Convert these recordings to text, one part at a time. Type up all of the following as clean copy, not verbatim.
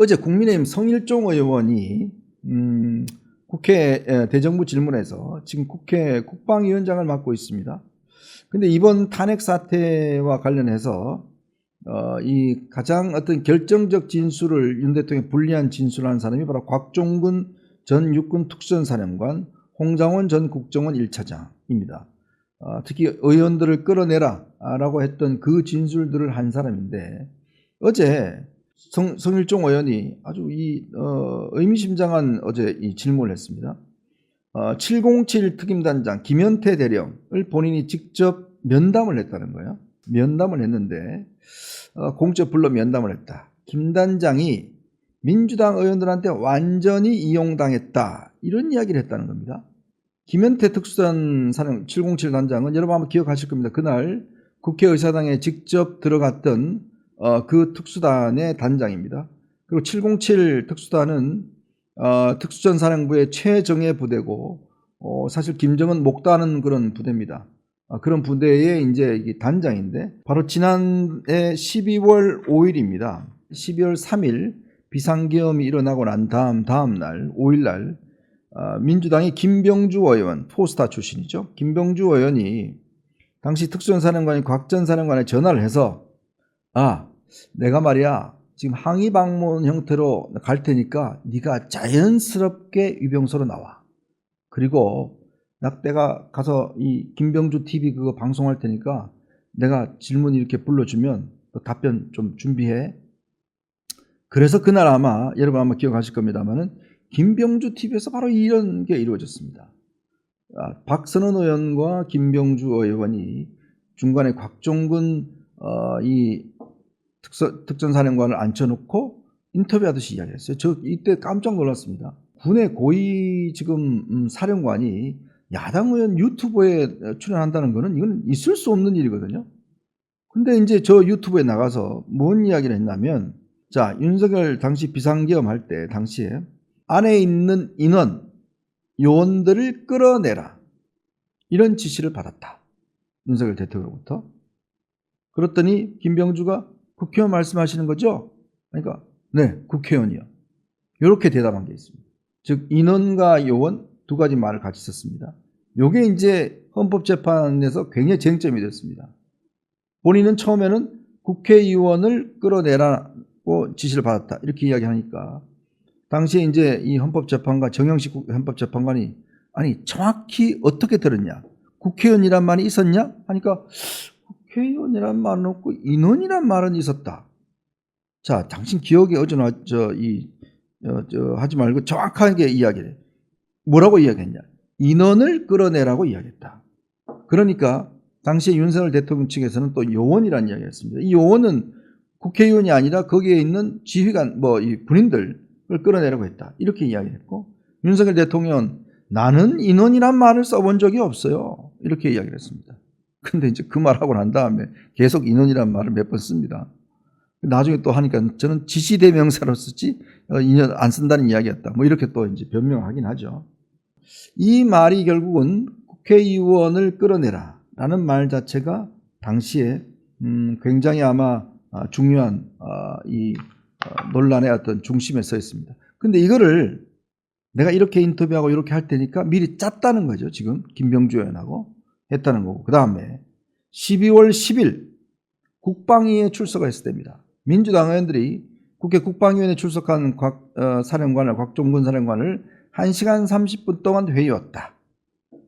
어제 국민의힘 성일종 의원이 국회 대정부 질문에서 지금 국회 국방위원장을 맡고 있습니다. 근데 이번 탄핵 사태와 관련해서 이 가장 어떤 결정적 진술을 윤 대통령에 불리한 진술을 한 사람이 바로 곽종근 전 육군 특수전사령관, 홍장원 전 국정원 1차장입니다. 특히 의원들을 끌어내라 라고 했던 그 진술들을 한 사람인데, 어제 성일종 의원이 아주 의미심장한 어제 이 질문을 했습니다. 707 특임단장 김현태 대령을 본인이 직접 면담을 했다는 거예요. 면담을 했는데 공적 불러 면담을 했다. 김 단장이 민주당 의원들한테 완전히 이용당했다, 이런 이야기를 했다는 겁니다. 김현태 특수단 사령 707 단장은 여러분 아마 기억하실 겁니다. 그날 국회의사당에 직접 들어갔던 그 특수단의 단장입니다. 그리고 707 특수단은 특수전사령부의 최정예 부대고 사실 김정은 목도하는 그런 부대입니다. 그런 부대의 이제 단장인데, 바로 지난해 12월 5일입니다. 12월 3일 비상계엄이 일어나고 난 다음 날 5일날 민주당의 김병주 의원, 포스타 출신이죠. 김병주 의원이 당시 특수전사령관인 곽 전 사령관에 전화를 해서 내가 말이야 지금 항의 방문 형태로 갈 테니까 네가 자연스럽게 유병소로 나와. 그리고 내가 가서 이 김병주 TV 그거 방송할 테니까 내가 질문 이렇게 불러주면 답변 좀 준비해. 그래서 그날 여러분 아마 기억하실 겁니다만은 김병주 TV에서 바로 이런 게 이루어졌습니다. 박선원 의원과 김병주 의원이 중간에 곽종근 이 특전사령관을 앉혀놓고 인터뷰하듯이 이야기했어요. 저 이때 깜짝 놀랐습니다. 군의 고위 지금 사령관이 야당 의원 유튜브에 출연한다는 거는 이건 있을 수 없는 일이거든요. 근데 이제 저 유튜브에 나가서 뭔 이야기를 했냐면, 자, 윤석열 당시 비상계엄 할 때 당시에 안에 있는 요원들을 끌어내라, 이런 지시를 받았다, 윤석열 대통령으로부터. 그랬더니 김병주가 국회의원 말씀하시는 거죠? 그러니까 네, 국회의원이요. 이렇게 대답한 게 있습니다. 즉 인원과 요원 두 가지 말을 같이 썼습니다. 이게 이제 헌법재판에서 굉장히 쟁점이 됐습니다. 본인은 처음에는 국회의원을 끌어내라고 지시를 받았다, 이렇게 이야기하니까 당시에 이제 이 헌법재판관 정영식 헌법재판관이 아니 정확히 어떻게 들었냐, 국회의원이란 말이 있었냐 하니까 국회의원이란 말은 없고 인원이란 말은 있었다. 자, 당신 기억에 어제나 하지 말고 정확하게 이야기해. 뭐라고 이야기했냐? 인원을 끌어내라고 이야기했다. 그러니까 당시에 윤석열 대통령 측에서는 또 요원이라는 이야기를 했습니다. 이 요원은 국회의원이 아니라 거기에 있는 지휘관 이 군인들을 끌어내라고 했다, 이렇게 이야기를 했고, 윤석열 대통령은 나는 인원이란 말을 써본 적이 없어요, 이렇게 이야기를 했습니다. 근데 이제 그 말하고 난 다음에 계속 인원이란 말을 몇 번 씁니다. 나중에 또 하니까 저는 지시대명사로 쓰지 인원 안 쓴다는 이야기였다, 이렇게 또 이제 변명하긴 하죠. 이 말이 결국은 국회의원을 끌어내라 라는 말 자체가 당시에 굉장히 아마 중요한 이 논란의 어떤 중심에 서 있습니다. 근데 이거를 내가 이렇게 인터뷰하고 이렇게 할 테니까 미리 짰다는 거죠. 지금 김병주 의원하고 했다는 거고, 그 다음에 12월 10일 국방위에 출석했을 때입니다. 민주당 의원들이 국회 국방위원회에 출석한 곽종근 사령관을 1시간 30분 동안 회의했다.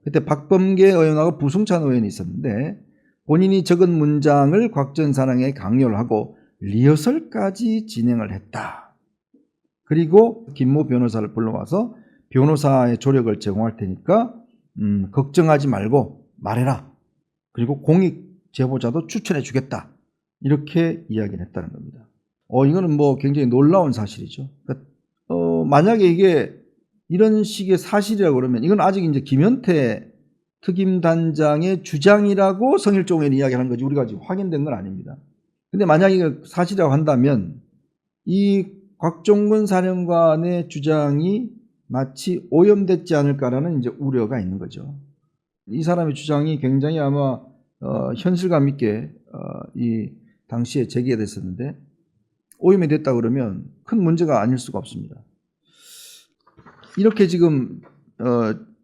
그때 박범계 의원하고 부승찬 의원이 있었는데 본인이 적은 문장을 곽 전 사령에 강요를 하고 리허설까지 진행을 했다. 그리고 김모 변호사를 불러와서 변호사의 조력을 제공할 테니까 걱정하지 말고 말해라. 그리고 공익 제보자도 추천해 주겠다, 이렇게 이야기를 했다는 겁니다. 이거는 굉장히 놀라운 사실이죠. 그러니까 만약에 이게 이런 식의 사실이라고 그러면 이건 아직 이제 김현태 특임단장의 주장이라고 성일종 의원이 이야기하는 거지 우리가 아직 확인된 건 아닙니다. 근데 만약에 이게 사실이라고 한다면 이 곽종근 사령관의 주장이 마치 오염됐지 않을까라는 이제 우려가 있는 거죠. 이 사람의 주장이 굉장히 아마 현실감 있게 이 당시에 제기가 됐었는데, 오염이 됐다 그러면 큰 문제가 아닐 수가 없습니다. 이렇게 지금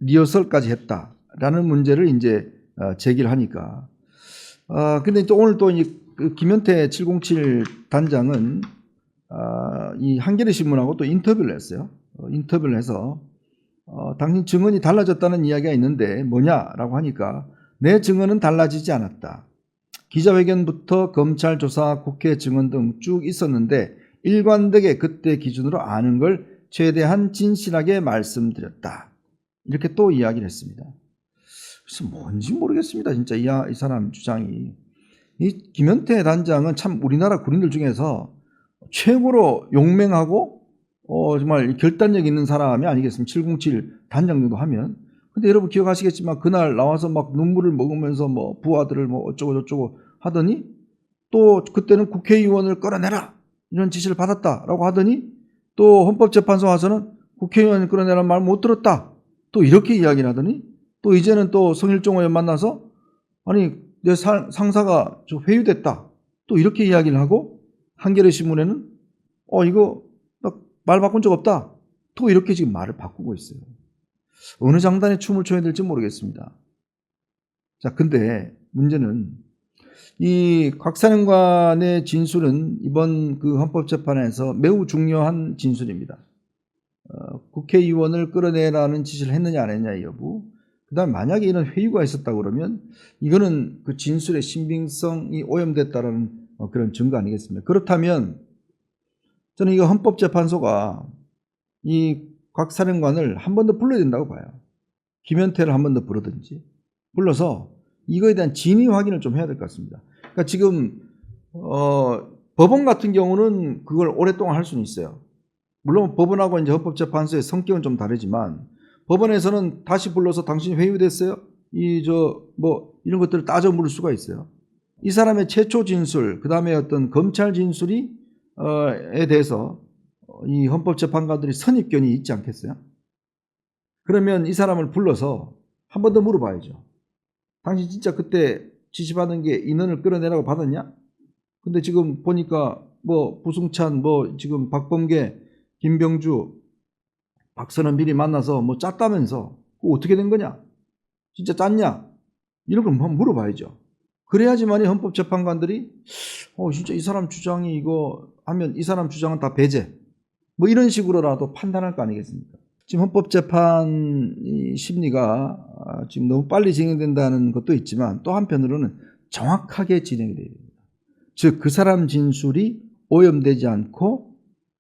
리허설까지 했다라는 문제를 이제 제기를 하니까 근데 또 오늘 또 그 김현태 707 단장은 이 한겨레 신문하고 또 인터뷰를 했어요. 인터뷰를 해서 당신 증언이 달라졌다는 이야기가 있는데 뭐냐라고 하니까 내 증언은 달라지지 않았다. 기자회견부터 검찰 조사, 국회 증언 등 쭉 있었는데 일관되게 그때 기준으로 아는 걸 최대한 진실하게 말씀드렸다. 이렇게 또 이야기를 했습니다. 그래서 뭔지 모르겠습니다. 진짜 이 사람 주장이. 이 김현태 단장은 참 우리나라 군인들 중에서 최고로 용맹하고 정말 결단력 있는 사람이 아니겠습니까? 707 단장 정도 하면. 근데 여러분 기억하시겠지만 그날 나와서 막 눈물을 먹으면서 뭐 부하들을 뭐 어쩌고 저쩌고 하더니 또 그때는 국회의원을 끌어내라 이런 지시를 받았다라고 하더니 또 헌법재판소 와서는 국회의원을 끌어내라는 말 못 들었다 또 이렇게 이야기를 하더니 또 이제는 또 성일종 의원 만나서 아니 내 상사가 저 회유됐다 또 이렇게 이야기를 하고 한겨레 신문에는 이거 말 바꾼 적 없다 또 이렇게 지금 말을 바꾸고 있어요. 어느 장단에 춤을 춰야 될지 모르겠습니다. 자, 근데 문제는 이 곽사령관의 진술은 이번 그 헌법재판에서 매우 중요한 진술입니다. 국회의원을 끌어내라는 지시를 했느냐 안 했느냐의 여부. 그 다음에 만약에 이런 회유가 있었다 그러면 이거는 그 진술의 신빙성이 오염됐다는 그런 증거 아니겠습니까? 그렇다면 저는 이거 헌법재판소가 이 곽사령관을 한 번 더 불러야 된다고 봐요. 김현태를 한 번 더 부르든지 불러서 이거에 대한 진위 확인을 좀 해야 될 것 같습니다. 그러니까 지금 법원 같은 경우는 그걸 오랫동안 할 수는 있어요. 물론 법원하고 이제 헌법재판소의 성격은 좀 다르지만 법원에서는 다시 불러서 당신이 회유됐어요? 이런 것들을 따져 물을 수가 있어요. 이 사람의 최초 진술, 그 다음에 어떤 검찰 진술이 에 대해서 이 헌법재판관들이 선입견이 있지 않겠어요? 그러면 이 사람을 불러서 한 번 더 물어봐야죠. 당신 진짜 그때 지시받은 게 인원을 끌어내라고 받았냐? 근데 지금 보니까 뭐 부승찬, 지금 박범계, 김병주, 박선원 미리 만나서 뭐 짰다면서 그거 어떻게 된 거냐? 진짜 짰냐? 이런 걸 한번 물어봐야죠. 그래야지만이 헌법재판관들이 진짜 이 사람 주장이 이거 하면 이 사람 주장은 다 배제 뭐 이런 식으로라도 판단할 거 아니겠습니까? 지금 헌법재판 심리가 지금 너무 빨리 진행된다는 것도 있지만 또 한편으로는 정확하게 진행이 돼야 됩니다. 즉 그 사람 진술이 오염되지 않고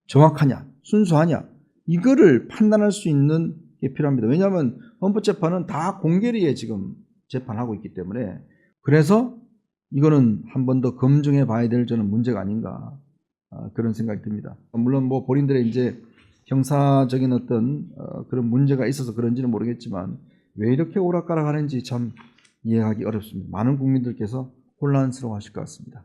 정확하냐 순수하냐 이거를 판단할 수 있는 게 필요합니다. 왜냐하면 헌법재판은 다 공개리에 지금 재판하고 있기 때문에 그래서 이거는 한 번 더 검증해 봐야 될 저는 문제가 아닌가 그런 생각이 듭니다. 물론 뭐 본인들의 이제 형사적인 어떤 그런 문제가 있어서 그런지는 모르겠지만 왜 이렇게 오락가락하는지 참 이해하기 어렵습니다. 많은 국민들께서 혼란스러워하실 것 같습니다.